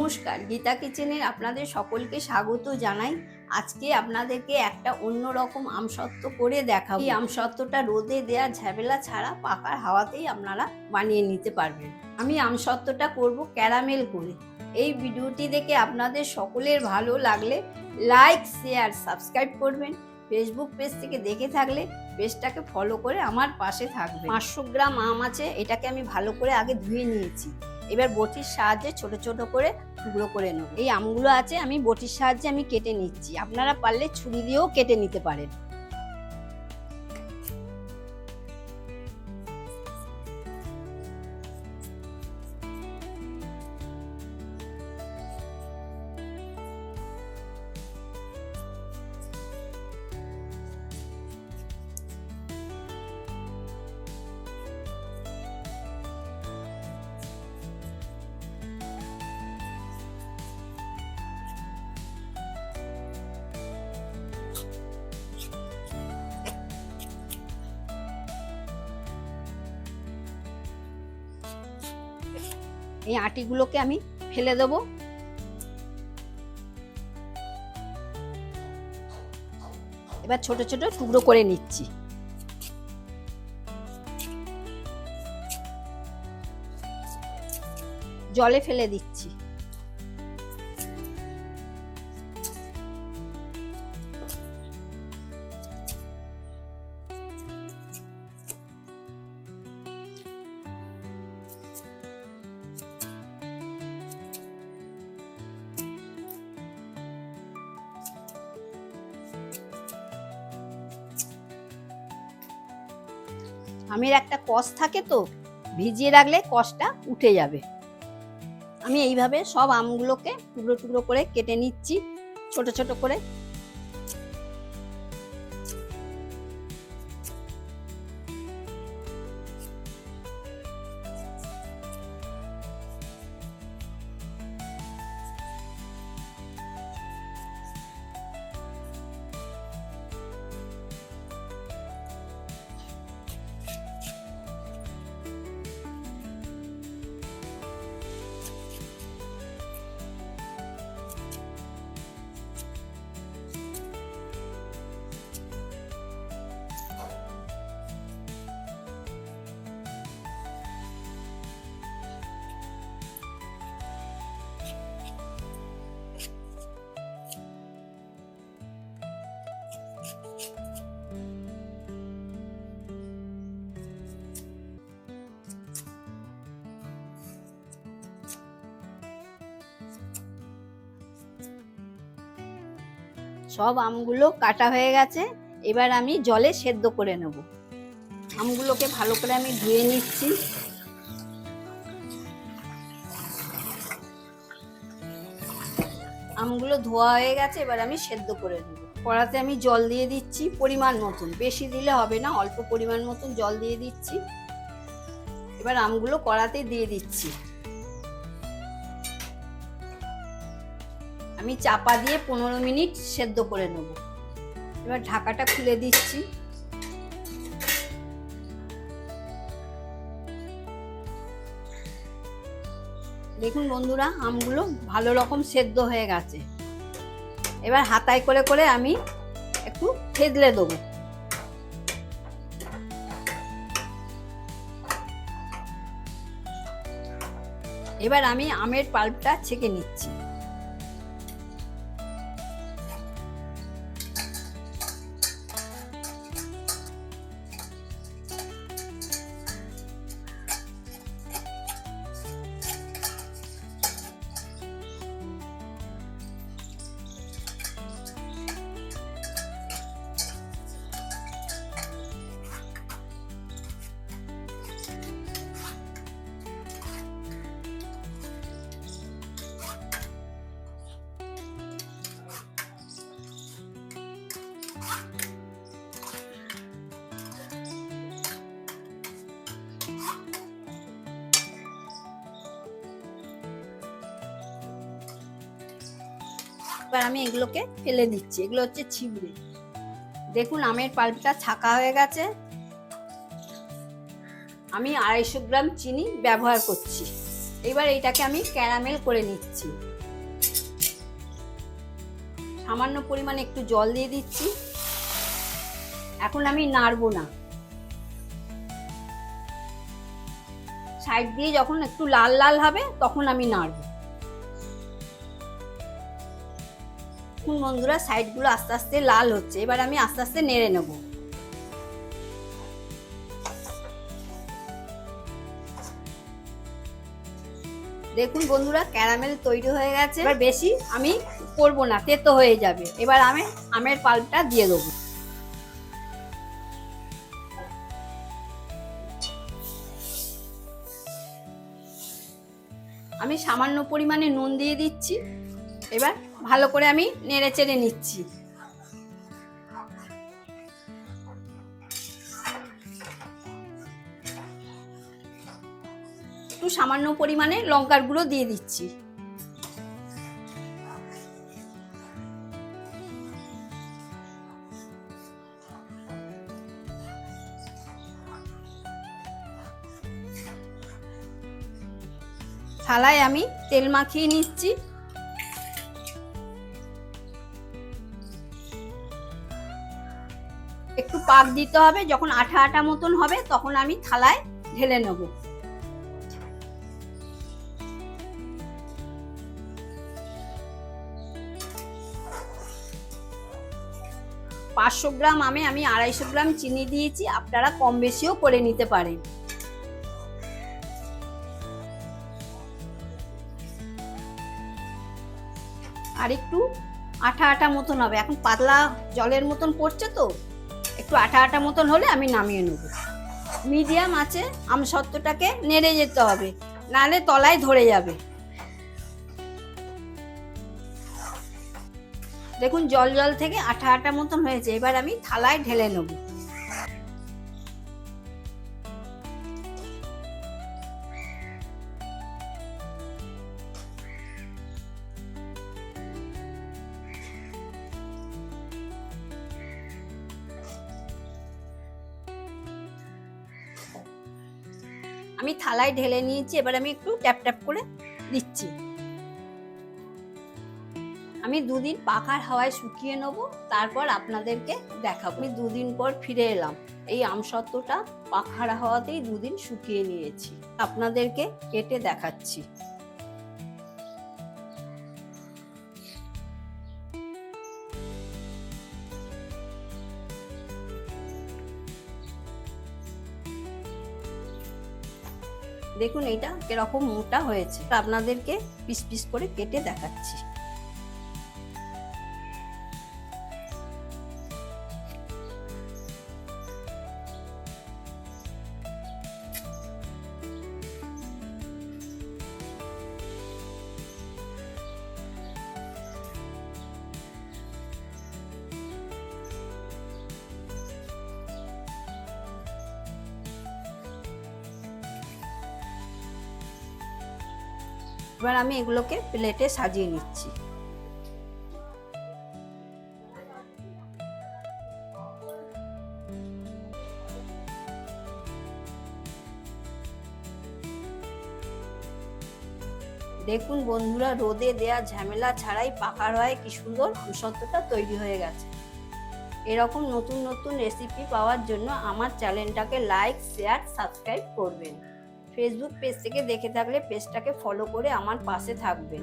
নমস্কার, গীতা কিচেনের আপনাদের সকলকে স্বাগত জানাই। আজকে আপনাদেরকে একটা অন্যরকম আমসত্ত্ব করে দেখাবো। এই আমসত্ত্বটা রোদে দেওয়া ঝামেলা ছাড়া পাখার হাওয়াতেই আপনারা বানিয়ে নিতে পারবেন। আমি আমসত্ত্বটা করব ক্যারামেল করে। এই ভিডিওটি দেখে আপনাদের সকলের ভালো লাগলে লাইক, শেয়ার, সাবস্ক্রাইব করবেন। ফেসবুক পেজ থেকে দেখে থাকলে পেজটাকে ফলো করে আমার পাশে থাকবে। 500 গ্রাম আম আছে, এটাকে আমি ভালো করে আগে ধুয়ে নিয়েছি। এবার বটির সাহায্যে ছোট ছোট করে টুকরো করে নেব। এই আমগুলো আছে, আমি বটির সাহায্যে আমি কেটে নিচ্ছি। আপনারা পারলে ছুরি দিয়েও কেটে নিতে পারেন। এই আটিগুলোকে আমি ফেলে দেবো। এবার ছোট ছোট টুকরো করে নিচ্ছি। জলে ফেলে দিচ্ছি। আমের একটা কষ থাকে, তো ভিজিয়ে রাখলে কষটা উঠে যাবে। আমি এইভাবে সব আমগুলোকে টুকরো টুকরো করে কেটে নিচ্ছি ছোট ছোট করে। সব আমগুলো কাটা হয়ে গেছে, এবার আমি জলে সেদ্ধ করে নেব। আমগুলোকে ভালো করে আমি ধুয়ে নিচ্ছি। আমগুলো ধোয়া হয়ে গেছে, এবার আমি সেদ্ধ করে নেব। কড়াতে আমি জল দিয়ে দিচ্ছি পরিমাণ মতন, বেশি দিলে হবে না, অল্প পরিমাণ মতন জল দিয়ে দিচ্ছি। এবার আমগুলো কড়াতে দিয়ে দিচ্ছি। আমি চাপা দিয়ে 15 মিনিট সেদ্ধ করে নেব। এবার ঢাকাটা খুলে দিচ্ছি। দেখুন বন্ধুরা, আমগুলো ভালো রকম সেদ্ধ হয়ে গেছে। এবার হাতায় করে করে আমি একটু থেতলে দেবো। এবার আমি আমের পাল্পটা ছেঁকে নিচ্ছি। এবার আমি এগুলোকে ফেলে দিচ্ছি। এগুলো হচ্ছে ছিবড়ে। দেখুন আমের পাল্পটা ছাকা হয়ে গেছে। আমি 250 গ্রাম চিনি ব্যবহার করছি। এবার এইটাকে আমি ক্যারামেল করে নিচ্ছি। সামান্য পরিমাণে একটু জল দিয়ে দিচ্ছি। এখন আমি নাড়বো না, সাইড দিয়ে যখন একটু লাল লাল হবে তখন আমি নাড়বো। এখন বন্ধুরা সাইডগুলো আস্তে আস্তে লাল হচ্ছে, এবার আমি আস্তে আস্তে নেড়ে নেব। দেখুন বন্ধুরা ক্যারামেল তৈরি হয়ে গেছে। এবার বেশি আমি করবো না, তেতো হয়ে যাবে। এবার আমি আমের পাল্পটা দিয়ে দেবো। আমি সামান্য পরিমাণে নুন দিয়ে দিচ্ছি। এবার ভালো করে আমি নেড়ে চেড়ে নিচ্ছি। একটু সামান্য পরিমাণে লঙ্কার গুঁড়ো দিয়ে দিচ্ছি। থালায় আমি তেল মাখিয়ে নিচ্ছি। একটু পাক দিতে হবে, যখন আঠা আঠা মতন হবে তখন আমি থালায় ঢেলে নেব। 500 গ্রাম আমে আমি 250 গ্রাম চিনি দিয়েছি, আপনারা কম বেশিও করে নিতে পারেন। আর একটু আঠা আঠা মতন হবে, এখন পাতলা জলের মতন পড়ছে তো, একটু আঠা আঠা মতন হলে আমি নামিয়ে নেব। মিডিয়াম আছে আমসত্ত্বটাকে নেড়ে যেতে হবে, নাহলে তলায় ধরে যাবে। দেখুন জল জল থেকে আঠা আঠা মতন হয়েছে, এবার আমি থালায় ঢেলে নেব। আমি থালায় ঢেলে নিয়েছি, এবার আমি একটু ট্যাপ ট্যাপ করে দিচ্ছি। আমি 2 দিন পাখার হাওয়ায় শুকিয়ে নেব, তারপর আপনাদেরকে দেখাবো। আমি 2 দিন পর ফিরে এলাম। এই আমসত্ত্বটা পাখার হাওয়াতেই 2 দিন শুকিয়ে নিয়েছি, আপনাদেরকে কেটে দেখাচ্ছি। দেখুন এটা কিরকম মোটা হয়েছে, আপনাদেরকে পিস পিস করে কেটে দেখাচ্ছি। এবার আমি এগুলোকে প্লেটে সাজিয়ে নিচ্ছি। দেখুন বন্ধুরা, রোদে দেয়া ঝামেলা ছাড়াই পাকার হয় কি সুন্দর আমসত্ত্বটা তৈরি হয়ে গেছে। এরকম নতুন নতুন রেসিপি পাওয়ার জন্য আমার চ্যানেলটাকে লাইক, শেয়ার, সাবস্ক্রাইব করবেন। ফেসবুক পেজ থেকে দেখে থাকলে পেজটাকে ফলো করে আমার পাশে থাকবেন।